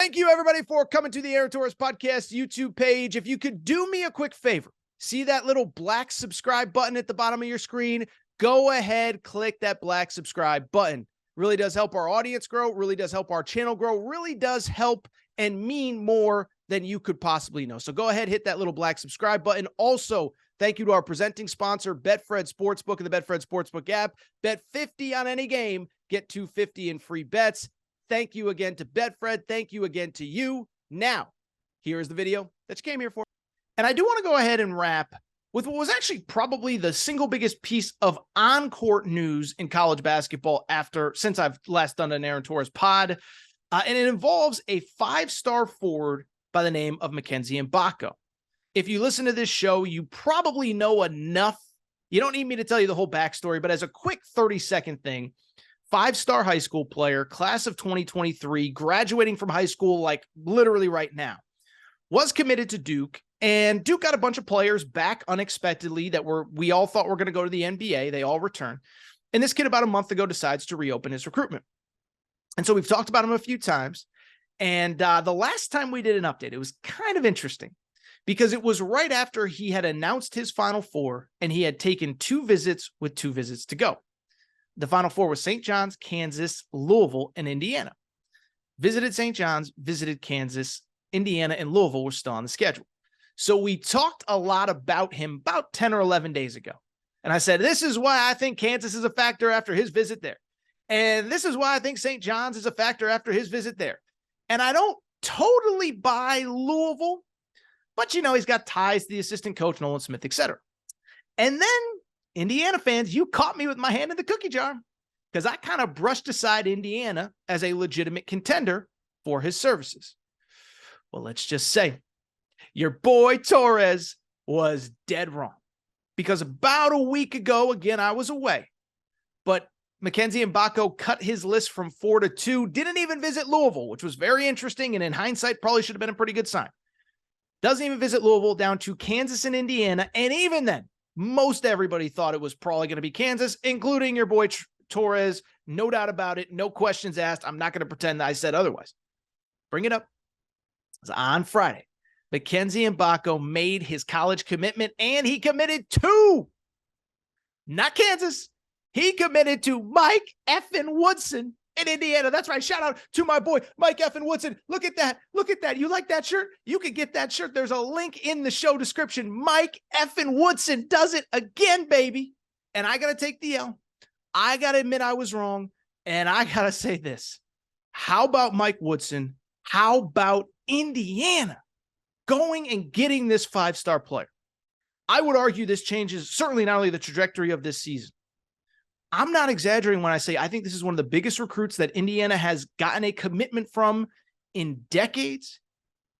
Thank you, everybody, for coming to the Aaron Torres Podcast YouTube page. If you could do me a quick favor, see that little black subscribe button at the bottom of your screen? Go ahead, click that black subscribe button. Really does help our audience grow, really does help our channel grow, really does help and mean more than you could possibly know. So go ahead, hit that little black subscribe button. Also, thank you to our presenting sponsor, Betfred Sportsbook and the Betfred Sportsbook app. Bet 50 on any game, get $250 in free bets. Thank you again to Betfred. Thank you again to you. Now, here's the video that you came here for. And I do want to go ahead and wrap with what was actually probably the single biggest piece of on-court news in college basketball since I've last done an Aaron Torres pod. And it involves a five-star forward by the name of Mackenzie Mgbako. If you listen to this show, you probably know enough. You don't need me to tell you the whole backstory, but as a quick 30-second thing, five-star high school player, class of 2023, graduating from high school like literally right now, was committed to Duke, and Duke got a bunch of players back unexpectedly that we all thought were going to go to the NBA. They all returned. And this kid about a month ago decides to reopen his recruitment. And so we've talked about him a few times. And the last time we did an update, it was kind of interesting because it was right after he had announced his Final Four and he had taken two visits with 2 visits to go. The Final Four was St. John's, Kansas, Louisville, and Indiana. Visited St. John's, visited Kansas, Indiana, and Louisville were still on the schedule. So we talked a lot about him about 10 or 11 days ago. And I said, this is why I think Kansas is a factor after his visit there. And this is why I think St. John's is a factor after his visit there. And I don't totally buy Louisville, but, he's got ties to the assistant coach, Nolan Smith, etc. And then Indiana fans, you caught me with my hand in the cookie jar because I kind of brushed aside Indiana as a legitimate contender for his services. Well, let's just say your boy Torres was dead wrong because about a week ago, again, I was away, but Mackenzie Mgbako cut his list from 4 to 2, didn't even visit Louisville, which was very interesting, and in hindsight, probably should have been a pretty good sign. Doesn't even visit Louisville, down to Kansas and Indiana, and even then, most everybody thought it was probably going to be Kansas, including your boy Torres. No doubt about it. No questions asked. I'm not going to pretend that I said otherwise. Bring it up. It was on Friday. Mackenzie Mgbako made his college commitment, and he committed to, not Kansas, he committed to Mike Woodson in Indiana. That's right. Shout out to my boy, Mike Woodson. Look at that. Look at that. You like that shirt? You can get that shirt. There's a link in the show description. Mike Woodson does it again, baby. And I got to take the L. I got to admit I was wrong. And I got to say this. How about Mike Woodson? How about Indiana going and getting this five-star player? I would argue this changes certainly not only the trajectory of this season. I'm not exaggerating when I say I think this is one of the biggest recruits that Indiana has gotten a commitment from in decades.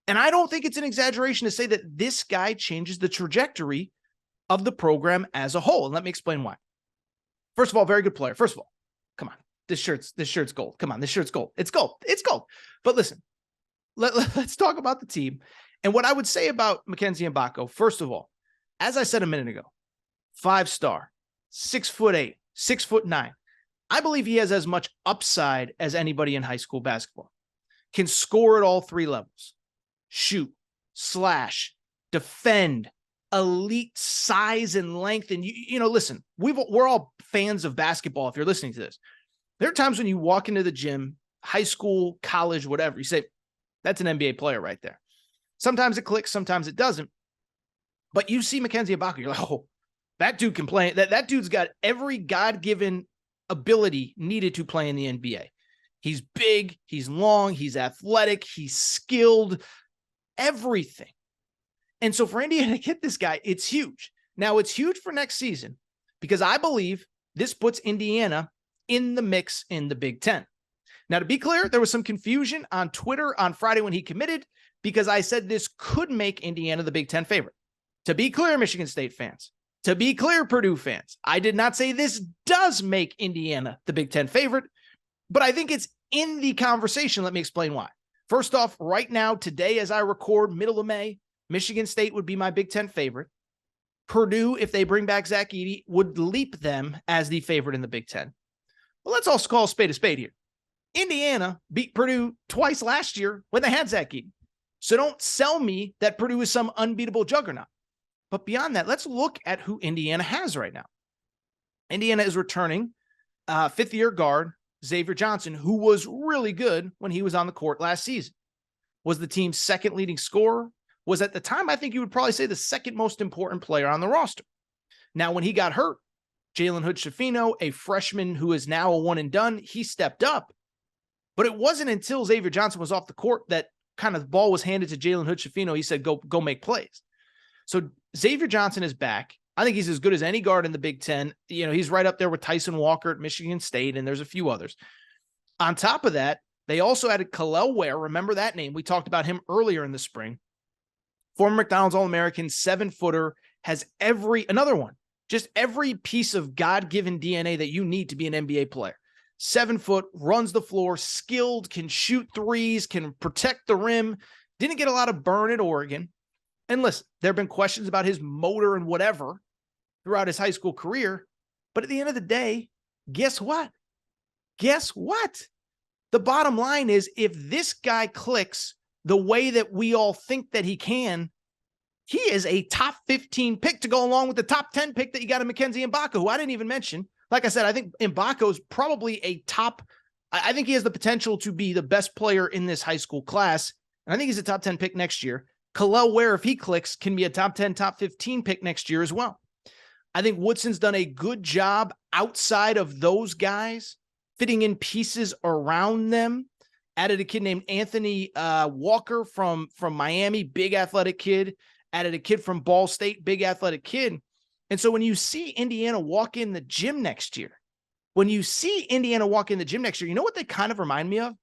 And I don't think it's an exaggeration to say that this guy changes the trajectory of the program as a whole. And let me explain why. First of all, very good player. First of all, come on. This shirt's gold. Come on, this shirt's gold. It's gold. It's gold. But listen, let's talk about the team. And what I would say about Mackenzie Mgbako, first of all, as I said a minute ago, 5-star, 6'8", 6'9". I believe he has as much upside as anybody in high school basketball. Can score at all 3 levels. Shoot, slash, defend, elite size and length. And listen, we're all fans of basketball. If you're listening to this, there are times when you walk into the gym, high school, college, whatever, you say, that's an NBA player right there. Sometimes it clicks, sometimes it doesn't. But you see Mackenzie Mgbako, you're like, oh, that dude can play. That dude's got every God-given ability needed to play in the NBA. He's big, he's long, he's athletic, he's skilled, everything. And so for Indiana to get this guy, it's huge. Now, it's huge for next season because I believe this puts Indiana in the mix in the Big Ten. Now, to be clear, there was some confusion on Twitter on Friday when he committed because I said this could make Indiana the Big Ten favorite. To be clear, Michigan State fans, to be clear, Purdue fans, I did not say this does make Indiana the Big Ten favorite, but I think it's in the conversation. Let me explain why. First off, right now, today, as I record, middle of May, Michigan State would be my Big Ten favorite. Purdue, if they bring back Zach Edey, would leap them as the favorite in the Big Ten. Well, let's also call a spade here. Indiana beat Purdue twice last year when they had Zach Edey. So don't sell me that Purdue is some unbeatable juggernaut. But beyond that, let's look at who Indiana has right now. Indiana is returning fifth-year guard Xavier Johnson, who was really good when he was on the court last season. Was the team's second leading scorer. Was at the time, I think you would probably say, the second most important player on the roster. Now, when he got hurt, Jalen Hood-Schifino, a freshman who is now a one and done, he stepped up. But it wasn't until Xavier Johnson was off the court that kind of the ball was handed to Jalen Hood-Schifino. He said, go make plays. So Xavier Johnson is back. I think he's as good as any guard in the Big Ten. You know, he's right up there with Tyson Walker at Michigan State, and there's a few others. On top of that, they also added Kel'el Ware. Remember that name? We talked about him earlier in the spring. Former McDonald's All-American, 7-footer, has another one, just every piece of God-given DNA that you need to be an NBA player. 7 foot, runs the floor, skilled, can shoot threes, can protect the rim. Didn't get a lot of burn at Oregon. And listen, there have been questions about his motor and whatever throughout his high school career. But at the end of the day, guess what? Guess what? The bottom line is, if this guy clicks the way that we all think that he can, he is a top 15 pick to go along with the top 10 pick that you got in Mackenzie Mgbako, who I didn't even mention. Like I said, I think Mgbako is probably I think he has the potential to be the best player in this high school class. And I think he's a top 10 pick next year. Kel'el Ware, if he clicks, can be a top 10, top 15 pick next year as well. I think Woodson's done a good job outside of those guys, fitting in pieces around them. Added a kid named Anthony Walker from Miami, big athletic kid. Added a kid from Ball State, big athletic kid. And so when you see Indiana walk in the gym next year, you know what they kind of remind me of?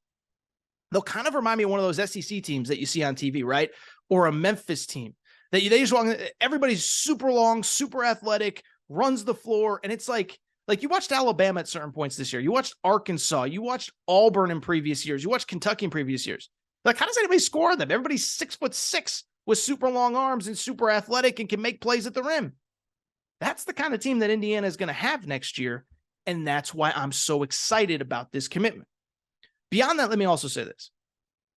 They'll kind of remind me of one of those SEC teams that you see on TV, right? Or a Memphis team that they just walk in, everybody's super long, super athletic, runs the floor. And it's like you watched Alabama at certain points this year. You watched Arkansas. You watched Auburn in previous years. You watched Kentucky in previous years. Like, how does anybody score on them? Everybody's 6'6" with super long arms and super athletic and can make plays at the rim. That's the kind of team that Indiana is going to have next year. And that's why I'm so excited about this commitment. Beyond that, let me also say this.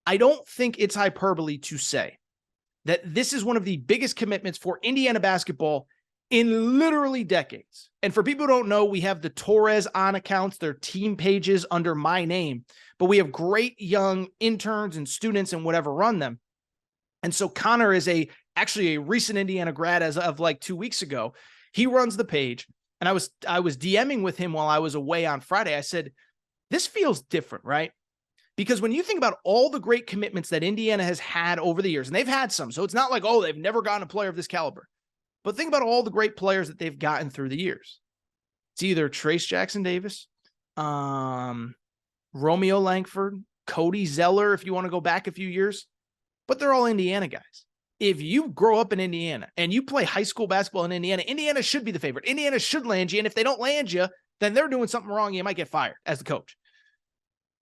I don't think it's hyperbole to say that this is one of the biggest commitments for Indiana basketball in literally decades. And for people who don't know, we have the Torres on accounts, their team pages under my name, but we have great young interns and students and whatever run them. And so Connor is actually a recent Indiana grad as of like 2 weeks ago. He runs the page, and I was DMing with him while I was away on Friday. I said, this feels different, right? Because when you think about all the great commitments that Indiana has had over the years, and they've had some, so it's not like, oh, they've never gotten a player of this caliber. But think about all the great players that they've gotten through the years. It's either Trace Jackson Davis, Romeo Langford, Cody Zeller, if you want to go back a few years, but they're all Indiana guys. If you grow up in Indiana and you play high school basketball in Indiana, Indiana should be the favorite. Indiana should land you. And if they don't land you, then they're doing something wrong. You might get fired as the coach.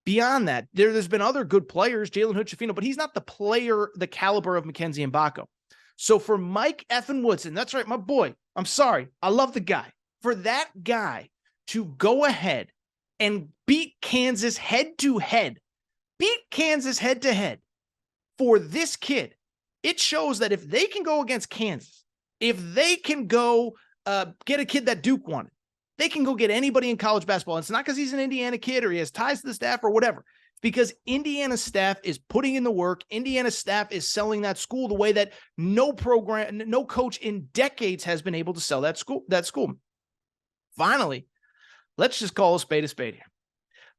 Beyond that, there's been other good players, Jalen Hood-Schifino, but he's not the player, the caliber of Mackenzie Mgbako. So for Mike effing Woodson, that's right, my boy, I'm sorry, I love the guy. For that guy to go ahead and beat Kansas head-to-head for this kid, it shows that if they can go against Kansas, if they can go get a kid that Duke wanted, they can go get anybody in college basketball. And it's not because he's an Indiana kid or he has ties to the staff or whatever. It's because Indiana staff is putting in the work. Indiana staff is selling that school the way that no coach in decades has been able to sell that school. Finally, let's just call a spade here.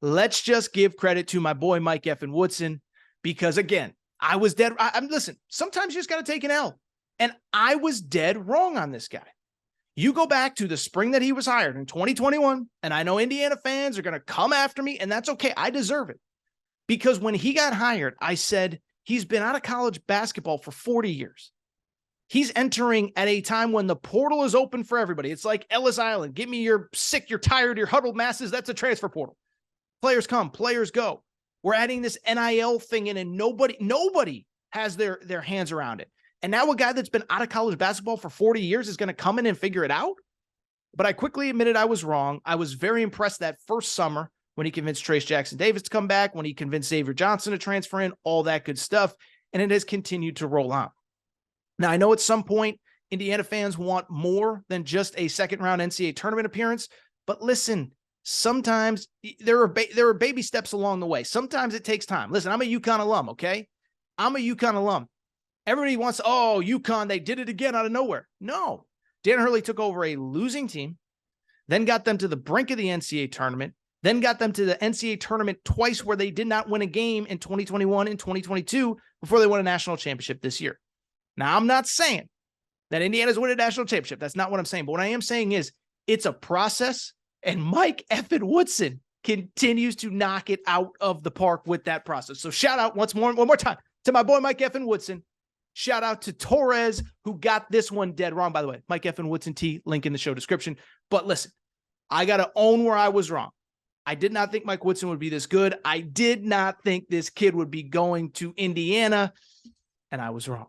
Let's just give credit to my boy Mike effing Woodson, because again, I was dead. Listen, sometimes you just got to take an L. And I was dead wrong on this guy. You go back to the spring that he was hired in 2021, and I know Indiana fans are going to come after me, and that's okay. I deserve it. Because when he got hired, I said, he's been out of college basketball for 40 years. He's entering at a time when the portal is open for everybody. It's like Ellis Island. Give me your sick, you're tired, your huddled masses. That's a transfer portal. Players come, players go. We're adding this NIL thing in, and nobody has their hands around it. And now a guy that's been out of college basketball for 40 years is going to come in and figure it out. But I quickly admitted I was wrong. I was very impressed that first summer when he convinced Trace Jackson-Davis to come back, when he convinced Xavier Johnson to transfer in, all that good stuff. And it has continued to roll on. Now, I know at some point, Indiana fans want more than just a second-round NCAA tournament appearance, but listen, sometimes there are baby steps along the way. Sometimes it takes time. Listen, I'm a UConn alum, okay? I'm a UConn alum. Everybody wants, oh, UConn, they did it again out of nowhere. No. Dan Hurley took over a losing team, then got them to the brink of the NCAA tournament, then got them to the NCAA tournament twice where they did not win a game in 2021 and 2022 before they won a national championship this year. Now, I'm not saying that Indiana's win a national championship. That's not what I'm saying. But what I am saying is it's a process, and Mike effing Woodson continues to knock it out of the park with that process. So shout out one more time to my boy Mike effing Woodson. Shout out to Torres, who got this one dead wrong, by the way. Mike effing Woodson T, link in the show description. But listen, I got to own where I was wrong. I did not think Mike Woodson would be this good. I did not think this kid would be going to Indiana, and I was wrong.